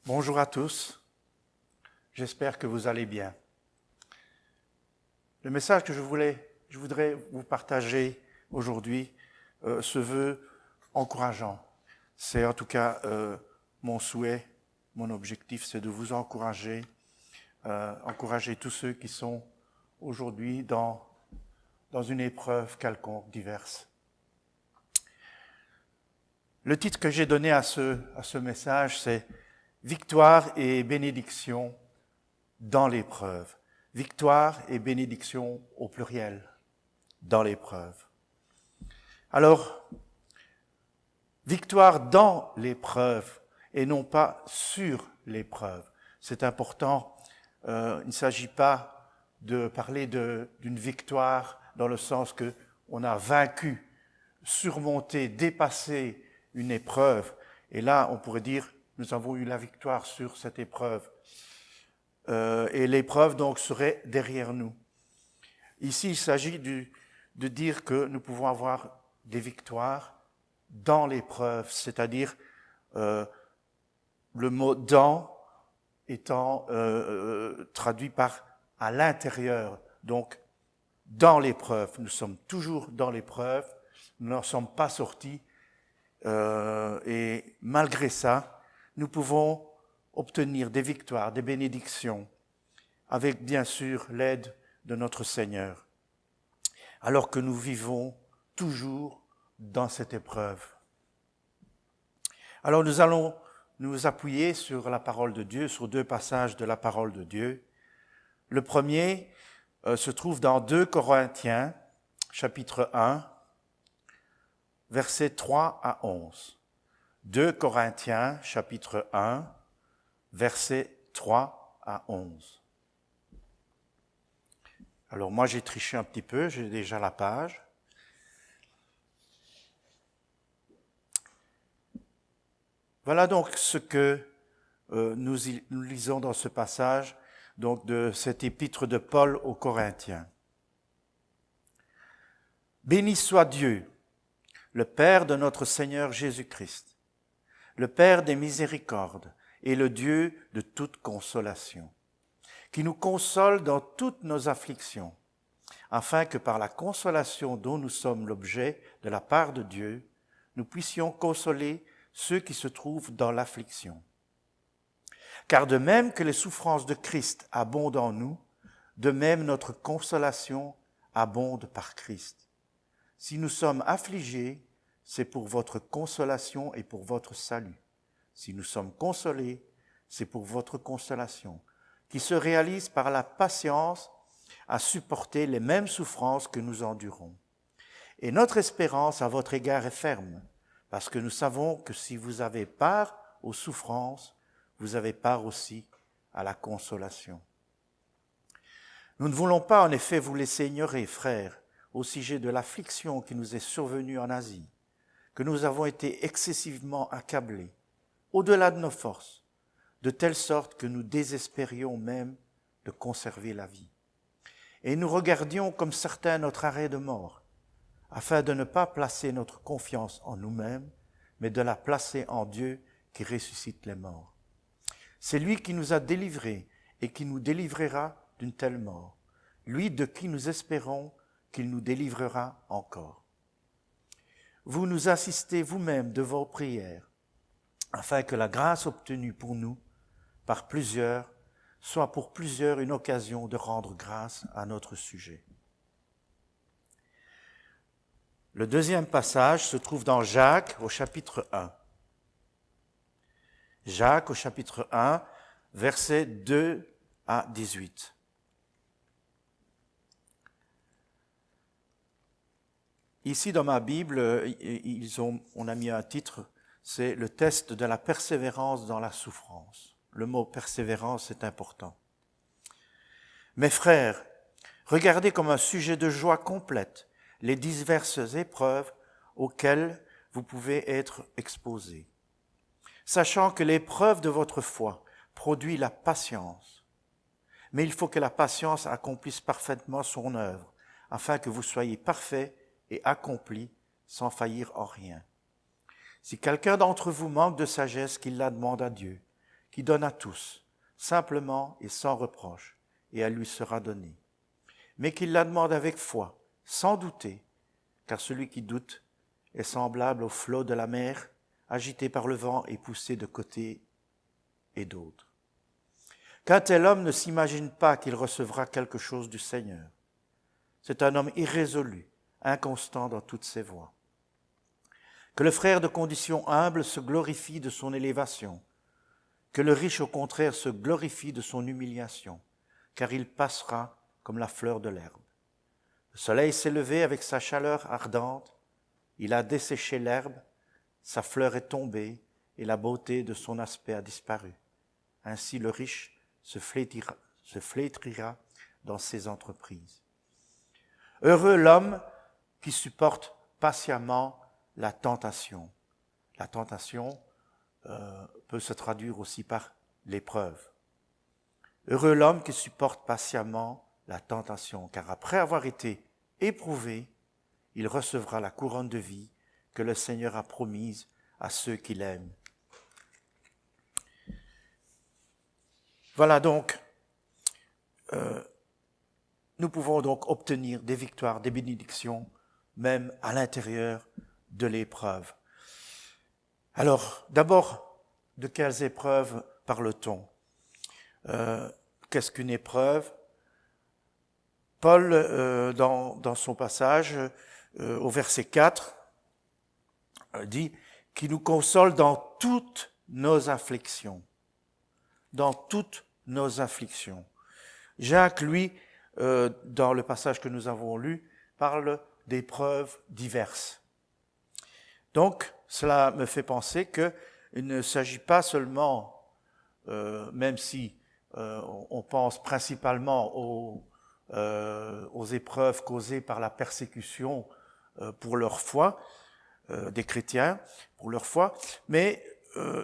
Bonjour à tous, j'espère que vous allez bien. Le message que je voudrais vous partager aujourd'hui se veut encourageant. C'est en tout cas mon souhait, mon objectif, c'est de vous encourager, encourager tous ceux qui sont aujourd'hui dans une épreuve quelconque, diverse. Le titre que j'ai donné à ce message, c'est « Victoire et bénédiction dans l'épreuve ». Victoire et bénédiction au pluriel, dans l'épreuve. Alors, victoire dans l'épreuve et non pas sur l'épreuve. C'est important, il ne s'agit pas de parler d'une victoire dans le sens qu'on a vaincu, surmonté, dépassé une épreuve. Et là, on pourrait dire, nous avons eu la victoire sur cette épreuve. Et l'épreuve, donc, serait derrière nous. Ici, il s'agit de dire que nous pouvons avoir des victoires dans l'épreuve, c'est-à-dire le mot « dans » étant traduit par « à l'intérieur ». Donc, dans l'épreuve, nous sommes toujours dans l'épreuve, nous n'en sommes pas sortis, et malgré ça, nous pouvons obtenir des victoires, des bénédictions, avec bien sûr l'aide de notre Seigneur, alors que nous vivons toujours dans cette épreuve. Alors nous allons nous appuyer sur la parole de Dieu, sur deux passages de la parole de Dieu. Le premier se trouve dans 2 Corinthiens, chapitre 1, versets 3 à 11. 2 Corinthiens, chapitre 1, versets 3 à 11. Alors moi j'ai triché un petit peu, j'ai déjà la page. Voilà donc ce que nous lisons dans ce passage, donc de cette épître de Paul aux Corinthiens. Béni soit Dieu, le Père de notre Seigneur Jésus-Christ, le Père des miséricordes et le Dieu de toute consolation, qui nous console dans toutes nos afflictions, afin que par la consolation dont nous sommes l'objet de la part de Dieu, nous puissions consoler ceux qui se trouvent dans l'affliction. Car de même que les souffrances de Christ abondent en nous, de même notre consolation abonde par Christ. Si nous sommes affligés, c'est pour votre consolation et pour votre salut. Si nous sommes consolés, c'est pour votre consolation, qui se réalise par la patience à supporter les mêmes souffrances que nous endurons. Et notre espérance à votre égard est ferme, parce que nous savons que si vous avez part aux souffrances, vous avez part aussi à la consolation. Nous ne voulons pas en effet vous laisser ignorer, frères, au sujet de l'affliction qui nous est survenue en Asie, que nous avons été excessivement accablés, au-delà de nos forces, de telle sorte que nous désespérions même de conserver la vie. Et nous regardions comme certains notre arrêt de mort, afin de ne pas placer notre confiance en nous-mêmes, mais de la placer en Dieu qui ressuscite les morts. C'est lui qui nous a délivrés et qui nous délivrera d'une telle mort, lui de qui nous espérons qu'il nous délivrera encore. Vous nous assistez vous-même de vos prières, afin que la grâce obtenue pour nous, par plusieurs, soit pour plusieurs une occasion de rendre grâce à notre sujet. Le deuxième passage se trouve dans Jacques au chapitre 1. Jacques au chapitre 1, versets 2 à 18. Ici dans ma Bible, on a mis un titre, c'est « Le test de la persévérance dans la souffrance ». Le mot « persévérance » est important. Mes frères, regardez comme un sujet de joie complète les diverses épreuves auxquelles vous pouvez être exposés, sachant que l'épreuve de votre foi produit la patience. Mais il faut que la patience accomplisse parfaitement son œuvre, afin que vous soyez parfaits et accomplis sans faillir en rien. Si quelqu'un d'entre vous manque de sagesse, qu'il la demande à Dieu, qui donne à tous, simplement et sans reproche, et elle lui sera donnée. Mais qu'il la demande avec foi, sans douter, car celui qui doute est semblable au flot de la mer, agité par le vent et poussé de côté et d'autre. Qu'un tel homme ne s'imagine pas qu'il recevra quelque chose du Seigneur. C'est un homme irrésolu, inconstant dans toutes ses voies. Que le frère de condition humble se glorifie de son élévation, que le riche au contraire se glorifie de son humiliation, car il passera comme la fleur de l'herbe. Le soleil s'est levé avec sa chaleur ardente, il a desséché l'herbe, sa fleur est tombée et la beauté de son aspect a disparu. Ainsi le riche se flétrira dans ses entreprises. Heureux l'homme qui supporte patiemment la tentation. La tentation peut se traduire aussi par l'épreuve. Heureux l'homme qui supporte patiemment la tentation, car après avoir été éprouvé, il recevra la couronne de vie que le Seigneur a promise à ceux qui l'aiment. Voilà donc, nous pouvons donc obtenir des victoires, des bénédictions, même à l'intérieur de l'épreuve. Alors, d'abord, de quelles épreuves parle-t-on ? Qu'est-ce qu'une épreuve ? Paul, dans son passage, au verset 4, dit « qui nous console dans toutes nos afflictions ». Dans toutes nos afflictions. Jacques, lui, dans le passage que nous avons lu, parle d'épreuves diverses. Donc, cela me fait penser qu'il ne s'agit pas seulement, même si on pense principalement aux épreuves causées par la persécution pour leur foi, des chrétiens, pour leur foi, mais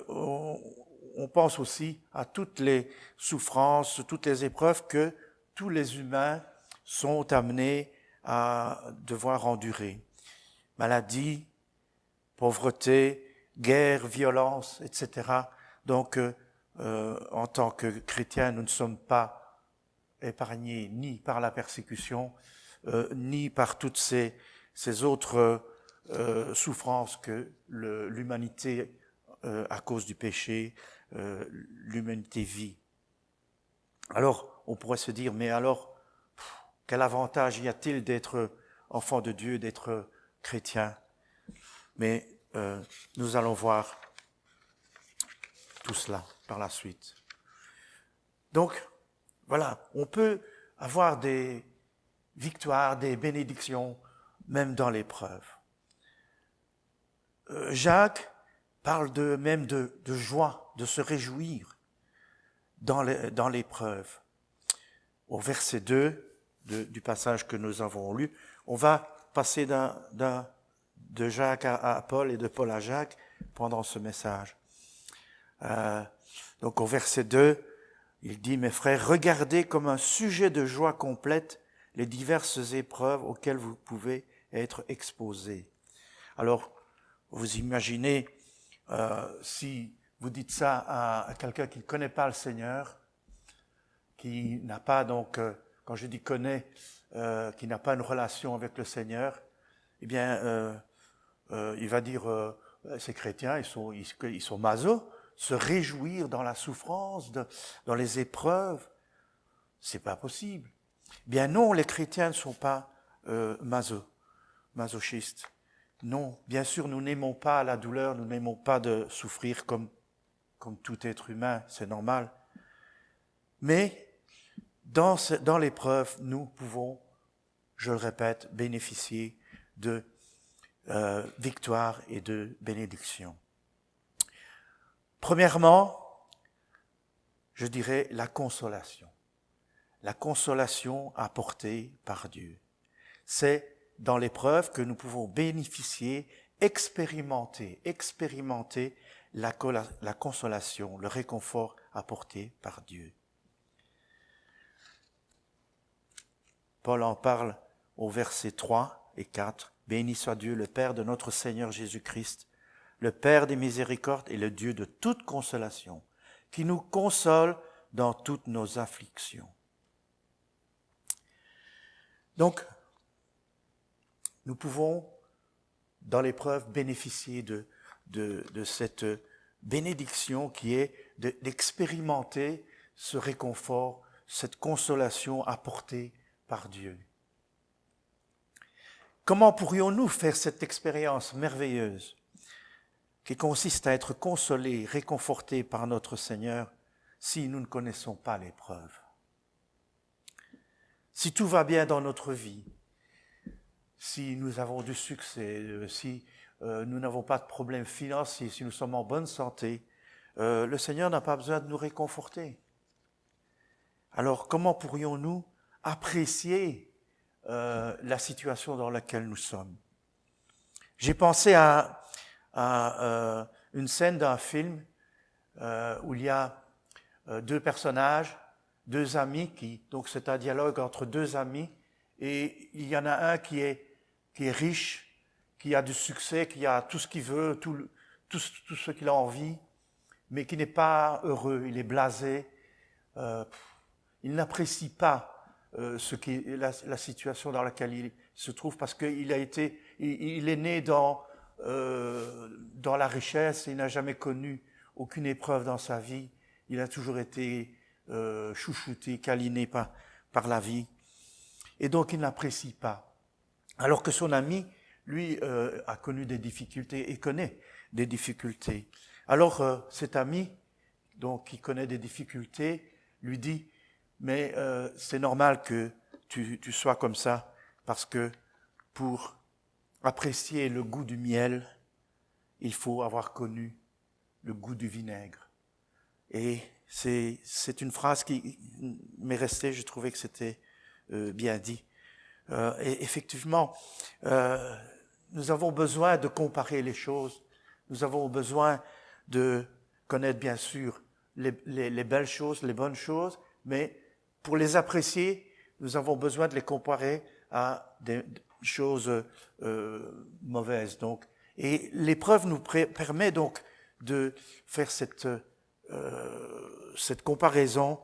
on pense aussi à toutes les souffrances, toutes les épreuves que tous les humains sont amenés à devoir endurer. Maladie, pauvreté, guerre, violence, etc. Donc, en tant que chrétiens, nous ne sommes pas épargnés ni par la persécution, ni par toutes ces autres souffrances que l'humanité, à cause du péché, l'humanité vit. Alors, on pourrait se dire, mais alors, quel avantage y a-t-il d'être enfant de Dieu, d'être chrétien ? Mais nous allons voir tout cela par la suite. Donc, voilà, on peut avoir des victoires, des bénédictions, même dans l'épreuve. Jacques parle même de joie, de se réjouir dans l'épreuve. Au verset 2 du passage que nous avons lu, on va passer de Jacques à Paul et de Paul à Jacques pendant ce message. Donc au verset 2, il dit « Mes frères, regardez comme un sujet de joie complète les diverses épreuves auxquelles vous pouvez être exposés. » Alors, vous imaginez, si vous dites ça à quelqu'un qui ne connaît pas le Seigneur, qui n'a pas donc, quand je dis connaît, qui n'a pas une relation avec le Seigneur, eh bien, il va dire, ces chrétiens, ils sont maso, se réjouir dans la souffrance, dans les épreuves, c'est pas possible. Bien non, les chrétiens ne sont pas masochistes. Non, bien sûr, nous n'aimons pas la douleur, nous n'aimons pas de souffrir comme tout être humain, c'est normal. Mais dans l'épreuve, nous pouvons, je le répète, bénéficier de victoire et de bénédiction. Premièrement, je dirais la consolation. La consolation apportée par Dieu. C'est dans l'épreuve que nous pouvons bénéficier, expérimenter la consolation, le réconfort apporté par Dieu. Paul en parle au verset 3 et 4. « Béni soit Dieu, le Père de notre Seigneur Jésus-Christ, le Père des miséricordes et le Dieu de toute consolation, qui nous console dans toutes nos afflictions. Donc, nous pouvons, dans l'épreuve, bénéficier de cette bénédiction qui est d'expérimenter ce réconfort, cette consolation apportée par Dieu. Comment pourrions-nous faire cette expérience merveilleuse qui consiste à être consolés, réconfortés par notre Seigneur si nous ne connaissons pas l'épreuve? Si tout va bien dans notre vie, si nous avons du succès, si nous n'avons pas de problèmes financiers, si nous sommes en bonne santé, le Seigneur n'a pas besoin de nous réconforter. Alors comment pourrions-nous apprécier la situation dans laquelle nous sommes? J'ai pensé à une scène d'un film où il y a deux personnages, deux amis donc c'est un dialogue entre deux amis, et il y en a un qui est riche, qui a du succès, qui a tout ce qu'il veut, tout ce qu'il a envie, mais qui n'est pas heureux, il est blasé, il n'apprécie pas la situation dans laquelle il se trouve, parce qu'il est né dans la richesse, il n'a jamais connu aucune épreuve dans sa vie, il a toujours été chouchouté, câliné par la vie, et donc il n'apprécie pas. Alors que son ami, lui, a connu des difficultés et connaît des difficultés. Alors cet ami, donc qui connaît des difficultés, lui dit: mais c'est normal que tu sois comme ça, parce que pour apprécier le goût du miel, il faut avoir connu le goût du vinaigre. Et c'est une phrase qui m'est restée, je trouvais que c'était bien dit. Et effectivement, nous avons besoin de comparer les choses, nous avons besoin de connaître bien sûr les belles choses, les bonnes choses, mais pour les apprécier, nous avons besoin de les comparer à des choses mauvaises. Donc, et l'épreuve nous permet donc de faire cette comparaison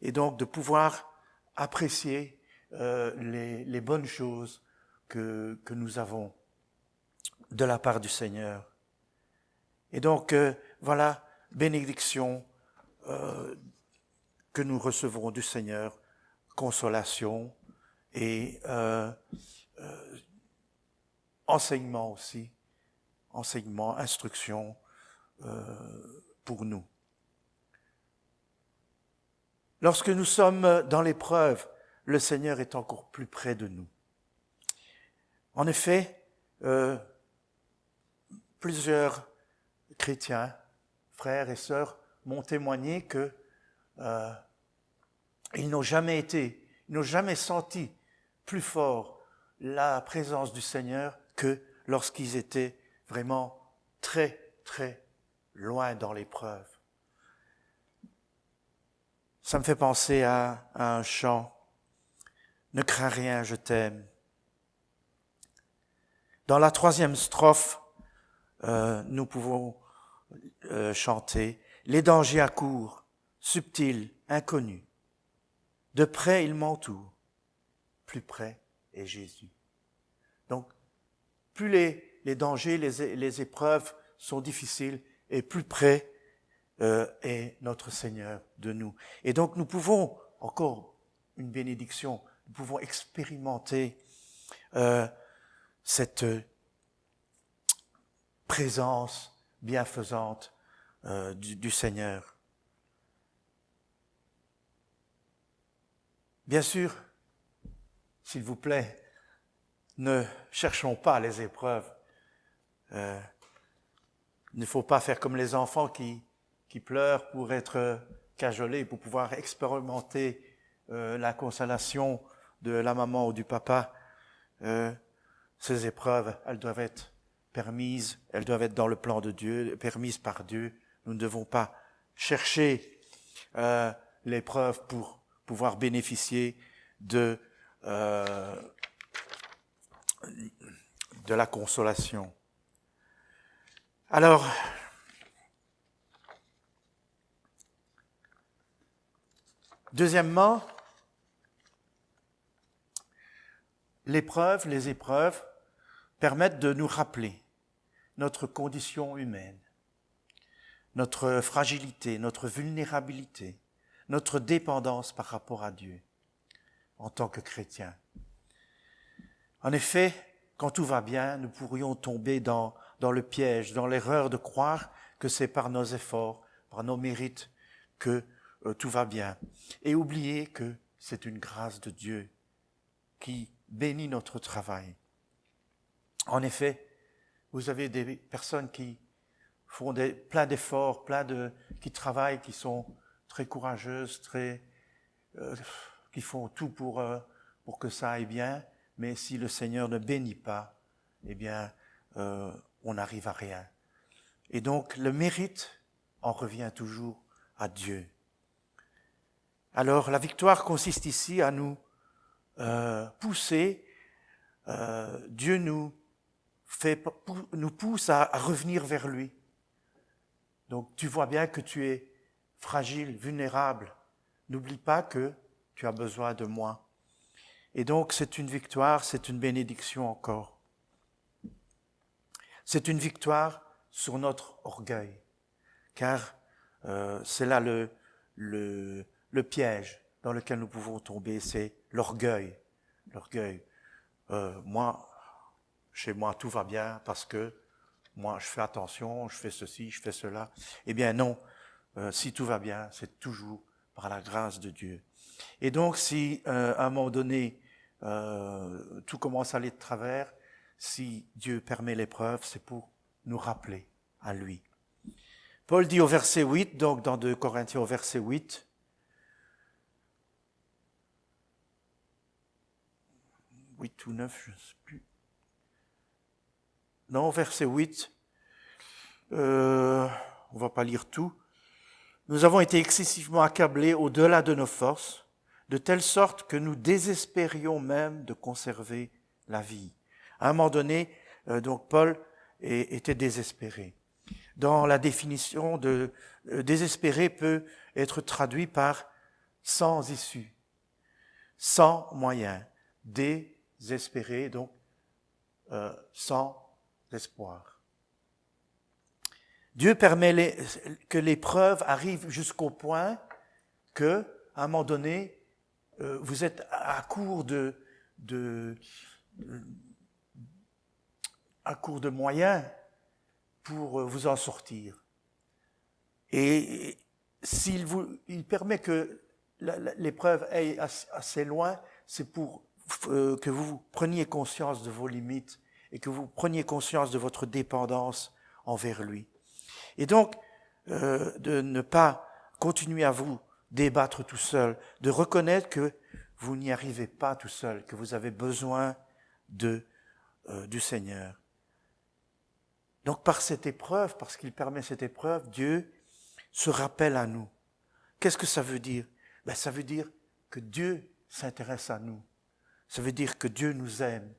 et donc de pouvoir apprécier les bonnes choses que nous avons de la part du Seigneur. Et donc, voilà, bénédiction que nous recevrons du Seigneur, consolation et enseignement aussi, instruction pour nous. Lorsque nous sommes dans l'épreuve, le Seigneur est encore plus près de nous. En effet, plusieurs chrétiens, frères et sœurs, m'ont témoigné que ils n'ont jamais senti plus fort la présence du Seigneur que lorsqu'ils étaient vraiment très, très loin dans l'épreuve. Ça me fait penser à un chant: ne crains rien, je t'aime. Dans la 3e strophe, nous pouvons chanter: les dangers accourent, subtils, inconnus. De près, ils m'entourent. Plus près est Jésus. Donc, plus les dangers, les épreuves sont difficiles, et plus près est notre Seigneur de nous. Et donc, nous pouvons, encore une bénédiction, nous pouvons expérimenter cette présence bienfaisante du Seigneur. Bien sûr, s'il vous plaît, ne cherchons pas les épreuves. Il ne faut pas faire comme les enfants qui pleurent pour être cajolés, pour pouvoir expérimenter la consolation de la maman ou du papa. Ces épreuves, elles doivent être permises, elles doivent être dans le plan de Dieu, permises par Dieu. Nous ne devons pas chercher l'épreuve pour pouvoir bénéficier de la consolation. Alors, Deuxièmement, les épreuves permettent de nous rappeler notre condition humaine, notre fragilité, notre vulnérabilité, notre dépendance par rapport à Dieu en tant que chrétiens. En effet, quand tout va bien, nous pourrions tomber dans le piège, dans l'erreur de croire que c'est par nos efforts, par nos mérites que tout va bien. Et oublier que c'est une grâce de Dieu qui bénit notre travail. En effet, vous avez des personnes qui font plein d'efforts, qui travaillent, qui sont très courageuses, qui font tout pour que ça aille bien, mais si le Seigneur ne bénit pas, eh bien, on n'arrive à rien. Et donc, le mérite en revient toujours à Dieu. Alors, la victoire consiste ici à nous pousser. Dieu nous pousse à revenir vers lui. Donc, tu vois bien que tu es fragile, vulnérable. N'oublie pas que tu as besoin de moi. Et donc, c'est une victoire, c'est une bénédiction encore. C'est une victoire sur notre orgueil, car c'est là le piège dans lequel nous pouvons tomber, c'est l'orgueil. L'orgueil. Chez moi, tout va bien parce que moi, je fais attention, je fais ceci, je fais cela. Eh bien non, si tout va bien, c'est toujours par la grâce de Dieu. Et donc, si à un moment donné, tout commence à aller de travers, si Dieu permet l'épreuve, c'est pour nous rappeler à lui. Paul dit au verset 8, donc dans 2 Corinthiens au verset 8, « 8 ou 9, je ne sais plus. Non, verset 8, on ne va pas lire tout. « Nous avons été excessivement accablés au-delà de nos forces, de telle sorte que nous désespérions même de conserver la vie. » À un moment donné, donc Paul était désespéré. Dans la définition de désespéré peut être traduit par sans issue, sans moyen, désespéré, donc sans espoir. Dieu permet que l'épreuve arrive jusqu'au point que, à un moment donné, vous êtes à court de moyens pour vous en sortir. Et il permet que l'épreuve aille assez loin, c'est pour que vous preniez conscience de vos limites et que vous preniez conscience de votre dépendance envers lui. Et donc, de ne pas continuer à vous débattre tout seul, de reconnaître que vous n'y arrivez pas tout seul, que vous avez besoin du Seigneur. Donc par cette épreuve, parce qu'il permet cette épreuve, Dieu se rappelle à nous. Qu'est-ce que ça veut dire? Ça veut dire que Dieu s'intéresse à nous. Ça veut dire que Dieu nous aime.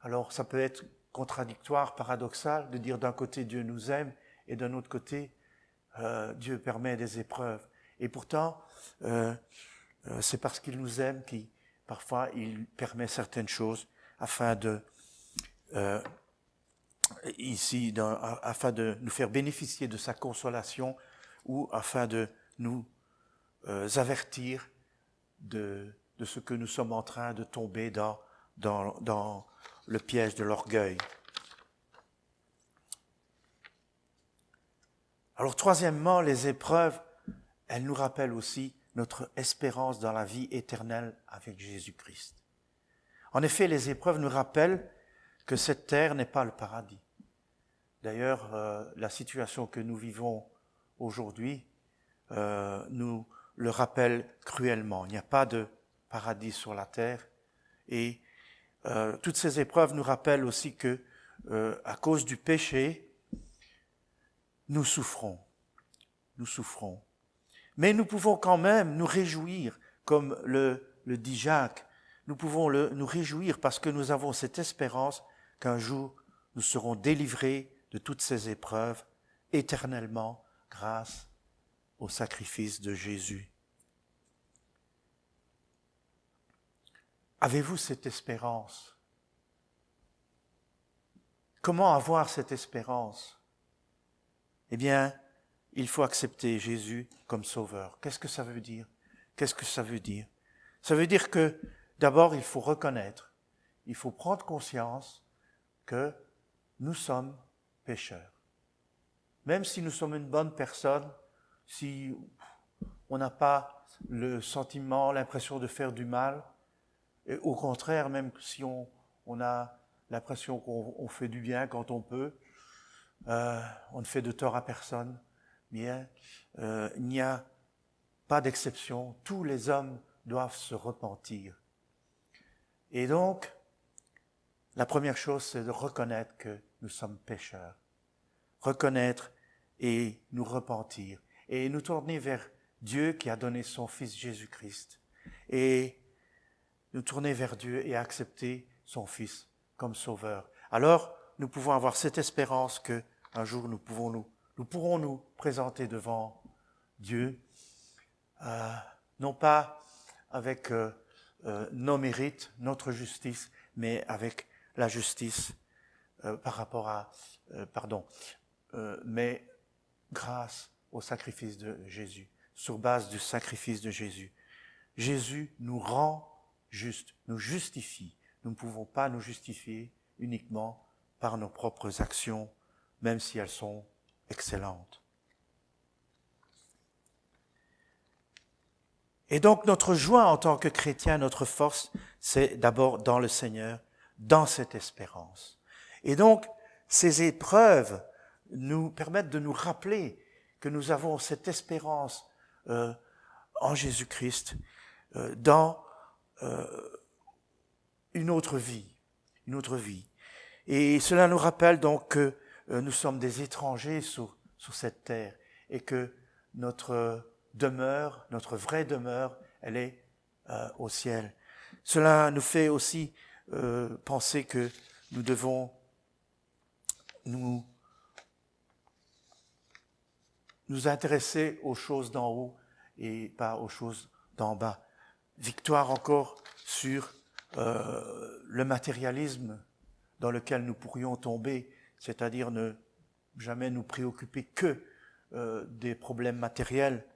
Alors ça peut être contradictoire, paradoxal, de dire d'un côté Dieu nous aime et d'un autre côté Dieu permet des épreuves. Et pourtant, c'est parce qu'il nous aime qu'il parfois il permet certaines choses afin de nous faire bénéficier de sa consolation ou afin de nous avertir de ce que nous sommes en train de tomber dans le piège de l'orgueil. Alors troisièmement, les épreuves, elles nous rappellent aussi notre espérance dans la vie éternelle avec Jésus-Christ. En effet, les épreuves nous rappellent que cette terre n'est pas le paradis. D'ailleurs, la situation que nous vivons aujourd'hui nous le rappelle cruellement. Il n'y a pas de paradis sur la terre. Et toutes ces épreuves nous rappellent aussi que, à cause du péché, nous souffrons. Nous souffrons. Mais nous pouvons quand même nous réjouir, comme le dit Jacques. Nous pouvons nous réjouir parce que nous avons cette espérance qu'un jour nous serons délivrés de toutes ces épreuves éternellement grâce au sacrifice de Jésus. avez-vous cette espérance? Comment avoir cette espérance? Eh bien, il faut accepter Jésus comme sauveur. Qu'est-ce que ça veut dire? Qu'est-ce que ça veut dire? Ça veut dire que d'abord, il faut reconnaître, il faut prendre conscience que nous sommes pécheurs. Même si nous sommes une bonne personne, si on n'a pas le sentiment, l'impression de faire du mal, et au contraire, même si on a l'impression qu'on fait du bien quand on peut, on ne fait de tort à personne, bien, il n'y a pas d'exception, tous les hommes doivent se repentir. Et donc, la première chose, c'est de reconnaître que nous sommes pécheurs. Reconnaître et nous repentir. Et nous tourner vers Dieu qui a donné son Fils Jésus-Christ. Et nous tourner vers Dieu et accepter son Fils comme Sauveur. Alors, nous pouvons avoir cette espérance que un jour nous pourrons nous présenter devant Dieu, non pas avec nos mérites, notre justice, mais avec la justice par rapport à, mais grâce au sacrifice de Jésus, sur base du sacrifice de Jésus. Jésus nous rend justes, nous justifie. Nous ne pouvons pas nous justifier uniquement par nos propres actions, même si elles sont excellentes. Et donc notre joie en tant que chrétien, notre force, c'est d'abord dans le Seigneur, dans cette espérance. Et donc ces épreuves nous permettent de nous rappeler que nous avons cette espérance en Jésus-Christ dans une autre vie. Et cela nous rappelle donc que nous sommes des étrangers sur cette terre et que notre demeure, notre vraie demeure, elle est au ciel. Cela nous fait aussi penser que nous devons nous intéresser aux choses d'en haut et pas aux choses d'en bas. Victoire encore sur le matérialisme dans lequel nous pourrions tomber, c'est-à-dire ne jamais nous préoccuper que des problèmes matériels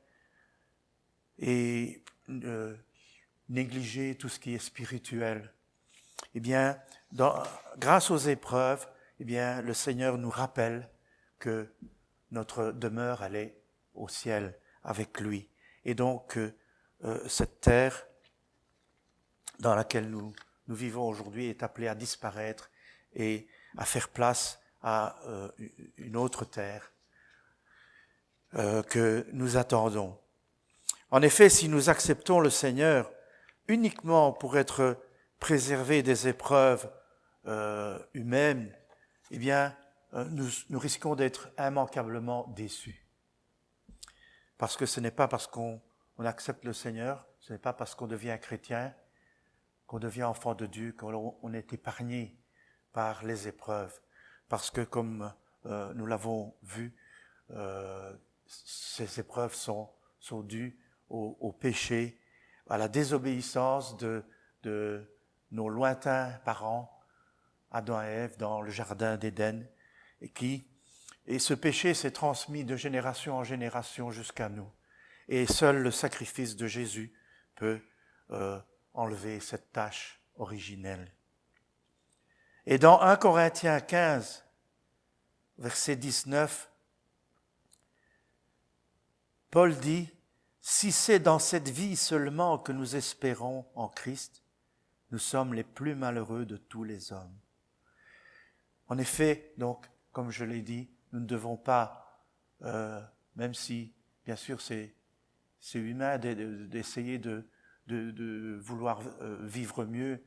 et négliger tout ce qui est spirituel. Eh bien, grâce aux épreuves, eh bien, le Seigneur nous rappelle que notre demeure, elle est au ciel avec lui. Et donc, cette terre dans laquelle nous vivons aujourd'hui est appelée à disparaître et à faire place à une autre terre que nous attendons. En effet, si nous acceptons le Seigneur uniquement pour être préservés des épreuves humaines, eh bien, nous risquons d'être immanquablement déçus. Parce que ce n'est pas parce qu'on accepte le Seigneur, ce n'est pas parce qu'on devient chrétien, qu'on devient enfant de Dieu, qu'on est épargné par les épreuves. Parce que comme nous l'avons vu, ces épreuves sont dues au péché, à la désobéissance de nos lointains parents, Adam et Ève, dans le jardin d'Éden, et ce péché s'est transmis de génération en génération jusqu'à nous. Et seul le sacrifice de Jésus peut enlever cette tâche originelle. Et dans 1 Corinthiens 15, verset 19, Paul dit, « Si c'est dans cette vie seulement que nous espérons en Christ, nous sommes les plus malheureux de tous les hommes. » En effet, donc, comme je l'ai dit, nous ne devons pas, même si, bien sûr, c'est humain d'essayer de vouloir vivre mieux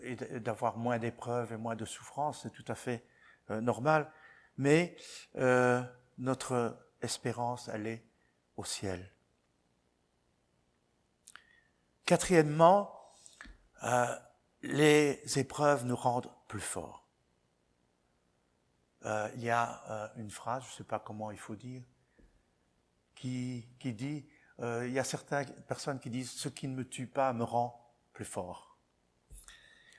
et d'avoir moins d'épreuves et moins de souffrances, c'est tout à fait normal, mais notre espérance, elle est au ciel. Quatrièmement, les épreuves nous rendent plus forts. Il y a une phrase, je ne sais pas comment il faut dire, qui dit, il y a certaines personnes qui disent « ce qui ne me tue pas me rend plus forts.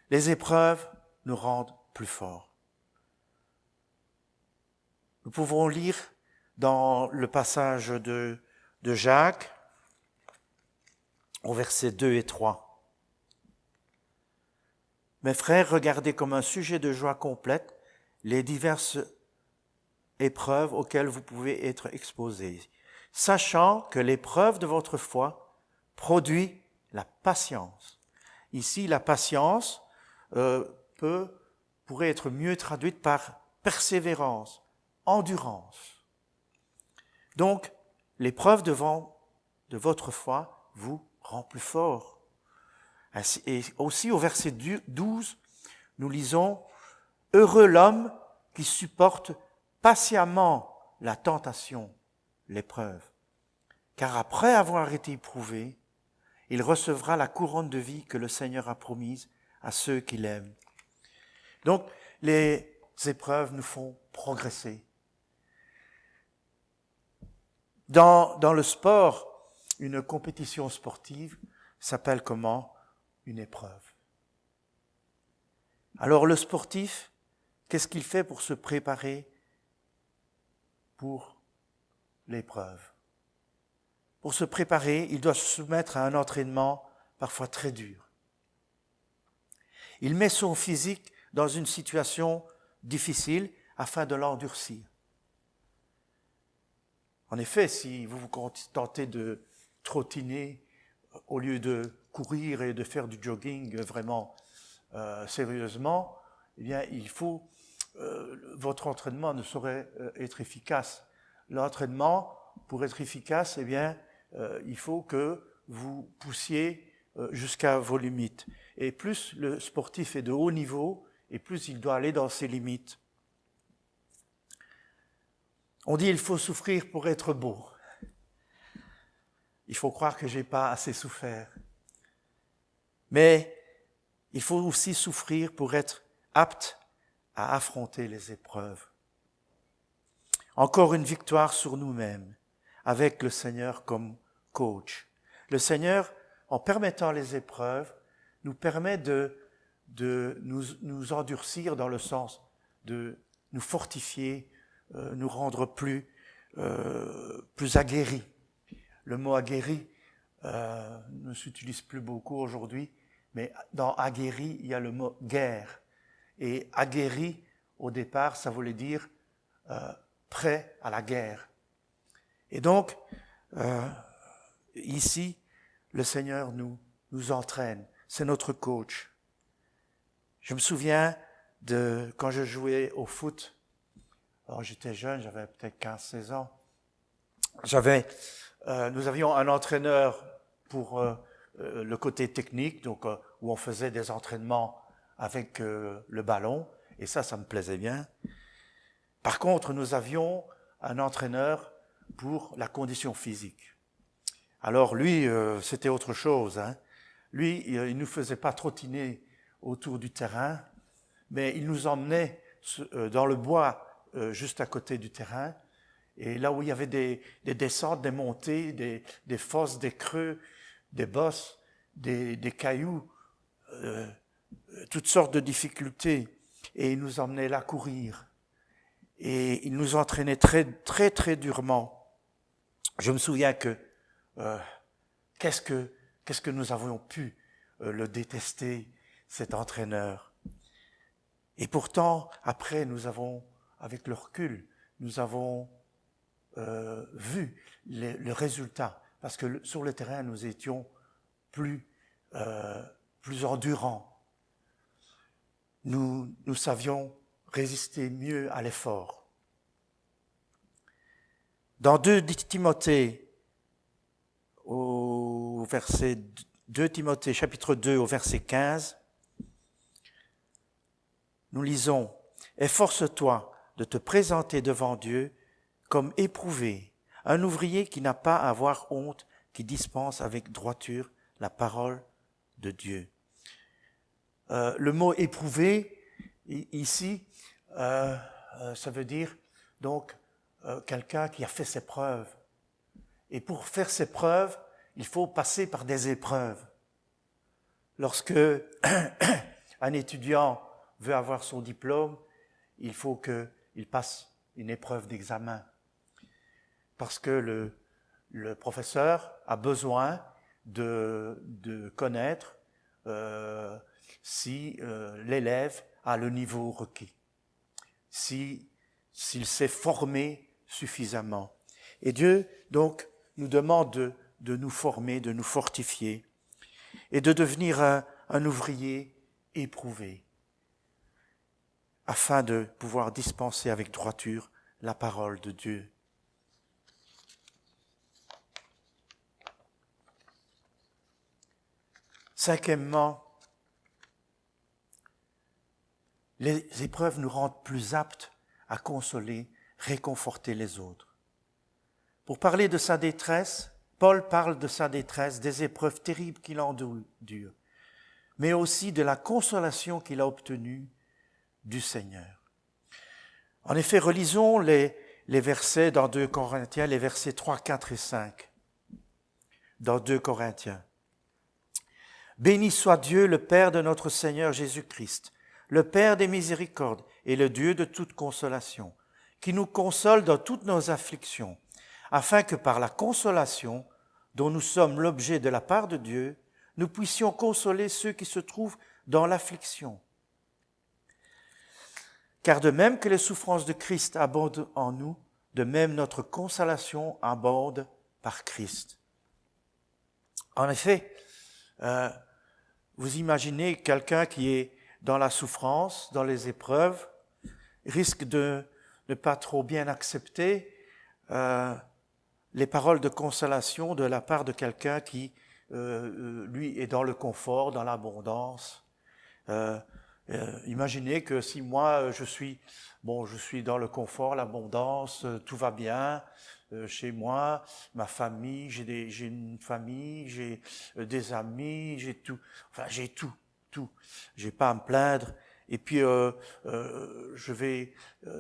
Les épreuves nous rendent plus forts. Nous pouvons lire dans le passage de Jacques, au verset 2 et 3. Mes frères, regardez comme un sujet de joie complète les diverses épreuves auxquelles vous pouvez être exposés, sachant que l'épreuve de votre foi produit la patience. Ici, la patience pourrait être mieux traduite par persévérance, endurance. Donc, l'épreuve de votre foi vous rend plus fort. Et aussi au verset 12, nous lisons « Heureux l'homme qui supporte patiemment la tentation, l'épreuve, car après avoir été éprouvé, il recevra la couronne de vie que le Seigneur a promise à ceux qui l'aiment. » Donc, les épreuves nous font progresser. Dans le sport, une compétition sportive s'appelle comment? Une épreuve. Alors le sportif, qu'est-ce qu'il fait pour se préparer pour l'épreuve? Pour se préparer, il doit se soumettre à un entraînement parfois très dur. Il met son physique dans une situation difficile afin de l'endurcir. En effet, si vous vous contentez de trottiner au lieu de courir et de faire du jogging vraiment sérieusement, eh bien, votre entraînement ne saurait être efficace. L'entraînement, pour être efficace, eh bien, il faut que vous poussiez jusqu'à vos limites. Et plus le sportif est de haut niveau, et plus il doit aller dans ses limites. On dit il faut souffrir pour être beau. Il faut croire que j'ai pas assez souffert. Mais il faut aussi souffrir pour être apte à affronter les épreuves. Encore une victoire sur nous-mêmes, avec le Seigneur comme coach. Le Seigneur, en permettant les épreuves, nous permet de nous endurcir dans le sens de nous fortifier, nous rendre plus aguerris. Le mot aguerri ne s'utilise plus beaucoup aujourd'hui, mais dans aguerri, il y a le mot guerre. Et aguerri, au départ, ça voulait dire prêt à la guerre. Et donc, ici, le Seigneur nous entraîne. C'est notre coach. Je me souviens de quand je jouais au foot. Alors, j'étais jeune, j'avais peut-être 15-16 ans. Nous avions un entraîneur pour le côté technique, donc où on faisait des entraînements avec le ballon, et ça me plaisait bien. Par contre, nous avions un entraîneur pour la condition physique. Alors lui, c'était autre chose. Hein. Lui, il ne nous faisait pas trottiner autour du terrain, mais il nous emmenait dans le bois juste à côté du terrain, et là où il y avait des descentes, des montées, des fosses, des creux, des bosses, des cailloux, toutes sortes de difficultés. Et il nous emmenait là courir. Et il nous entraînait très, très, très durement. Je me souviens que qu'est-ce que nous avions pu le détester, cet entraîneur. Et pourtant, après, avec le recul, nous avons vu le résultat. Parce que sur le terrain, nous étions plus endurants. Nous savions résister mieux à l'effort. Dans 2 Timothée, au verset 2 Timothée, chapitre 2, au verset 15, nous lisons « Efforce-toi de te présenter devant Dieu comme éprouvé, un ouvrier qui n'a pas à avoir honte, qui dispense avec droiture la parole de Dieu. » Le mot « éprouvé », ici, ça veut dire donc quelqu'un qui a fait ses preuves. Et pour faire ses preuves, il faut passer par des épreuves. lorsque un étudiant veut avoir son diplôme, il faut qu'il passe une épreuve d'examen. Parce que le professeur a besoin de connaître si l'élève a le niveau requis, s'il s'est formé suffisamment. Et Dieu, donc, nous demande de nous former, de nous fortifier et de devenir un ouvrier éprouvé afin de pouvoir dispenser avec droiture la parole de Dieu. Cinquièmement, les épreuves nous rendent plus aptes à consoler, réconforter les autres. Pour parler de sa détresse, Paul parle de sa détresse, des épreuves terribles qu'il endure, mais aussi de la consolation qu'il a obtenue du Seigneur. En effet, relisons les versets dans 2 Corinthiens, les versets 3, 4 et 5. Dans 2 Corinthiens. Béni soit Dieu, le Père de notre Seigneur Jésus-Christ, le Père des miséricordes et le Dieu de toute consolation, qui nous console dans toutes nos afflictions, afin que par la consolation dont nous sommes l'objet de la part de Dieu, nous puissions consoler ceux qui se trouvent dans l'affliction. Car de même que les souffrances de Christ abondent en nous, de même notre consolation abonde par Christ. En effet, vous imaginez quelqu'un qui est dans la souffrance, dans les épreuves, risque de ne pas trop bien accepter les paroles de consolation de la part de quelqu'un qui, lui, est dans le confort, dans l'abondance. Imaginez que si moi, je suis dans le confort, l'abondance, tout va bien chez moi, ma famille, j'ai une famille, j'ai des amis, j'ai tout. Enfin, j'ai tout. J'ai pas à me plaindre. Et puis, je vais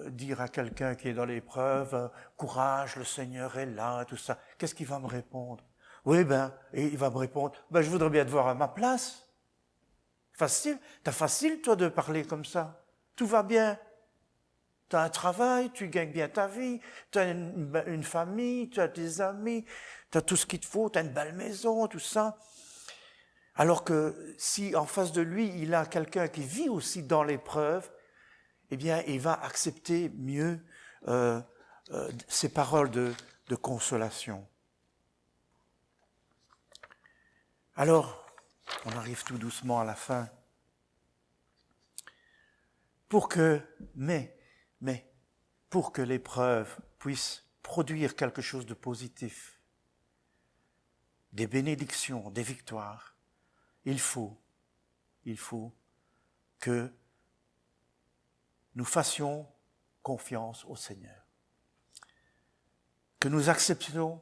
dire à quelqu'un qui est dans l'épreuve, courage, le Seigneur est là, tout ça. Qu'est-ce qu'il va me répondre? Oui, et il va me répondre, je voudrais bien te voir à ma place. Facile, t'as facile, toi, de parler comme ça. Tout va bien. T'as un travail, tu gagnes bien ta vie, t'as une famille, tu as des amis, t'as tout ce qu'il te faut, t'as une belle maison, tout ça. Alors que si en face de lui, il a quelqu'un qui vit aussi dans l'épreuve, eh bien, il va accepter mieux ces paroles de consolation. Alors, on arrive tout doucement à la fin. Pour que l'épreuve puisse produire quelque chose de positif, des bénédictions, des victoires, il faut que nous fassions confiance au Seigneur. Que nous acceptions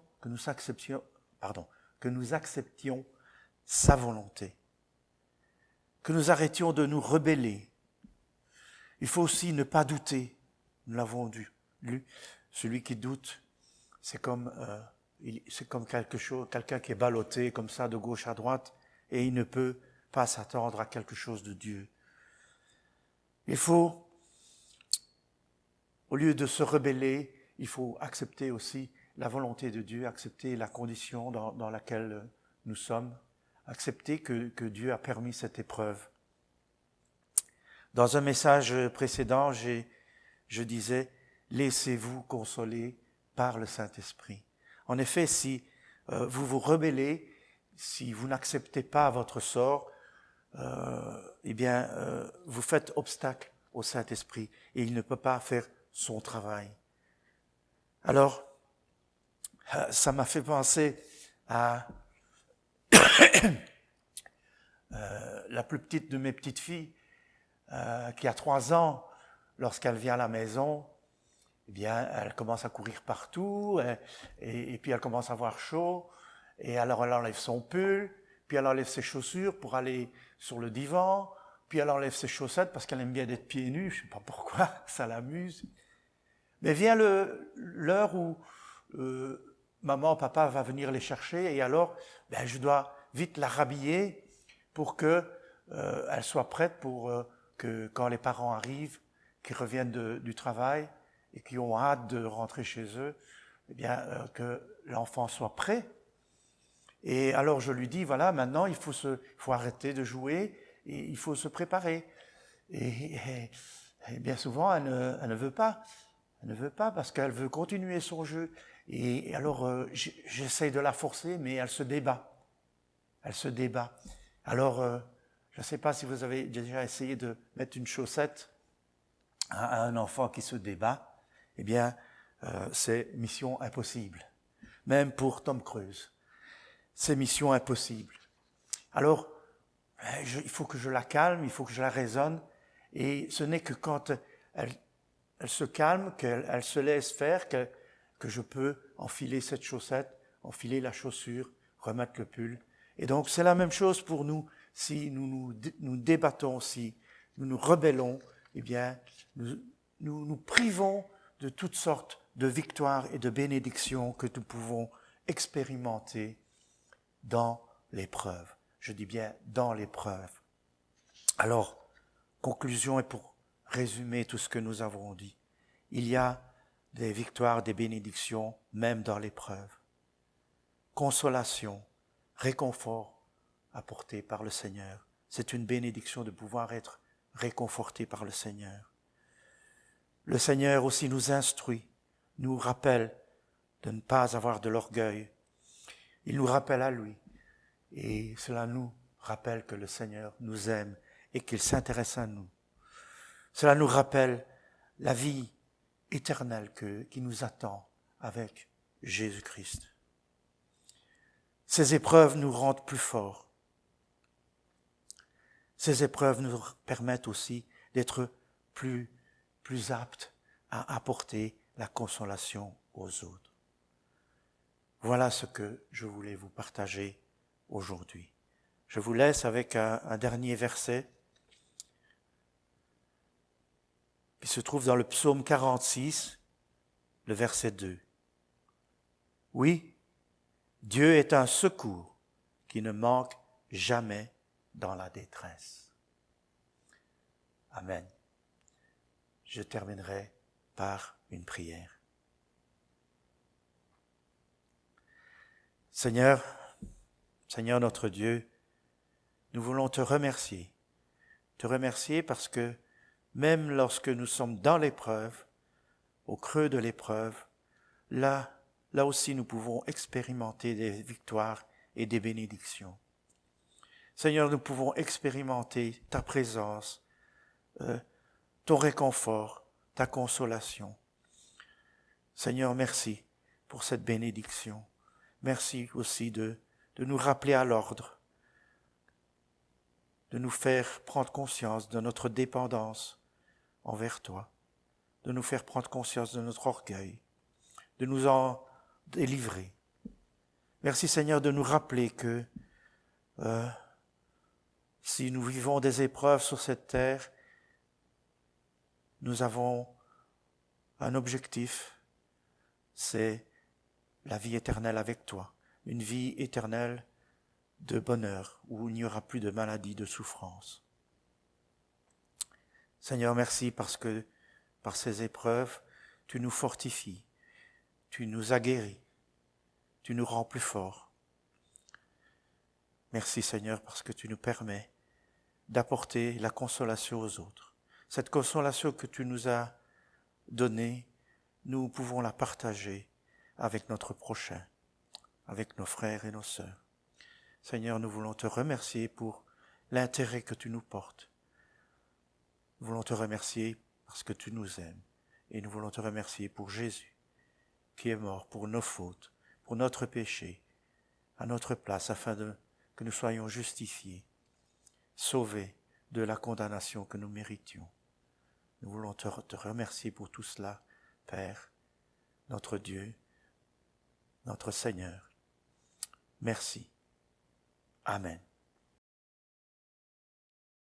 sa volonté. Que nous arrêtions de nous rebeller. Il faut aussi ne pas douter. Nous l'avons lu. Celui qui doute, c'est comme quelqu'un qui est ballotté comme ça de gauche à droite et il ne peut pas s'attendre à quelque chose de Dieu. Il faut, au lieu de se rebeller, il faut accepter aussi la volonté de Dieu, accepter la condition dans laquelle nous sommes, accepter que Dieu a permis cette épreuve. Dans un message précédent, je disais, laissez-vous consoler par le Saint-Esprit. En effet, si vous vous rebellez, si vous n'acceptez pas votre sort, vous faites obstacle au Saint-Esprit et il ne peut pas faire son travail. Alors, ça m'a fait penser à la plus petite de mes petites filles, qui a 3 ans, lorsqu'elle vient à la maison, eh bien, elle commence à courir partout, et puis elle commence à avoir chaud, et alors elle enlève son pull, puis elle enlève ses chaussures pour aller sur le divan, puis elle enlève ses chaussettes parce qu'elle aime bien d'être pieds nus, je ne sais pas pourquoi, ça l'amuse. Mais vient l'heure où maman, papa va venir les chercher, et alors je dois vite la rhabiller pour que elle soit prête pour que quand les parents arrivent, qu'ils reviennent du travail et qui ont hâte de rentrer chez eux, eh bien, que l'enfant soit prêt. Et alors je lui dis, voilà, maintenant il faut arrêter de jouer et il faut se préparer. Et bien souvent, elle ne veut pas. Elle ne veut pas parce qu'elle veut continuer son jeu. Et alors, j'essaye de la forcer, mais elle se débat. Elle se débat. Alors, je ne sais pas si vous avez déjà essayé de mettre une chaussette à un enfant qui se débat. Eh bien, c'est mission impossible. Même pour Tom Cruise. C'est mission impossible. Alors, il faut que je la calme, il faut que je la raisonne. Et ce n'est que quand elle se calme, qu'elle se laisse faire, que je peux enfiler cette chaussette, enfiler la chaussure, remettre le pull. Et donc, c'est la même chose pour nous. Si nous débattons, si nous nous rebellons, eh bien, nous privons de toutes sortes de victoires et de bénédictions que nous pouvons expérimenter dans l'épreuve. Je dis bien dans l'épreuve. Alors, conclusion et pour résumer tout ce que nous avons dit. Il y a des victoires, des bénédictions, même dans l'épreuve. Consolation, réconfort apporté par le Seigneur. C'est une bénédiction de pouvoir être réconforté par le Seigneur. Le Seigneur aussi nous instruit, nous rappelle de ne pas avoir de l'orgueil. Il nous rappelle à lui. Et cela nous rappelle que le Seigneur nous aime et qu'il s'intéresse à nous. Cela nous rappelle la vie éternelle qui nous attend avec Jésus-Christ. Ces épreuves nous rendent plus forts. Ces épreuves nous permettent aussi d'être plus aptes à apporter la consolation aux autres. Voilà ce que je voulais vous partager aujourd'hui. Je vous laisse avec un dernier verset qui se trouve dans le psaume 46, le verset 2. Oui, Dieu est un secours qui ne manque jamais dans la détresse. Amen. Je terminerai par une prière. Seigneur notre Dieu, nous voulons te remercier. Te remercier parce que même lorsque nous sommes dans l'épreuve, au creux de l'épreuve, là aussi nous pouvons expérimenter des victoires et des bénédictions. Seigneur, nous pouvons expérimenter ta présence, ton réconfort, ta consolation. Seigneur, merci pour cette bénédiction. Merci aussi de nous rappeler à l'ordre, de nous faire prendre conscience de notre dépendance envers toi, de nous faire prendre conscience de notre orgueil, de nous en délivrer. Merci Seigneur de nous rappeler que si nous vivons des épreuves sur cette terre, nous avons un objectif, c'est la vie éternelle avec toi, une vie éternelle de bonheur, où il n'y aura plus de maladie, de souffrance. Seigneur, merci parce que par ces épreuves, tu nous fortifies, tu nous aguerris, tu nous rends plus forts. Merci Seigneur parce que tu nous permets d'apporter la consolation aux autres. Cette consolation que tu nous as donnée, nous pouvons la partager avec notre prochain, avec nos frères et nos sœurs. Seigneur, nous voulons te remercier pour l'intérêt que tu nous portes. Nous voulons te remercier parce que tu nous aimes. Et nous voulons te remercier pour Jésus, qui est mort pour nos fautes, pour notre péché, à notre place, afin que nous soyons justifiés, sauvés de la condamnation que nous méritions. Nous voulons te remercier pour tout cela, Père, notre Dieu, notre Seigneur. Merci. Amen.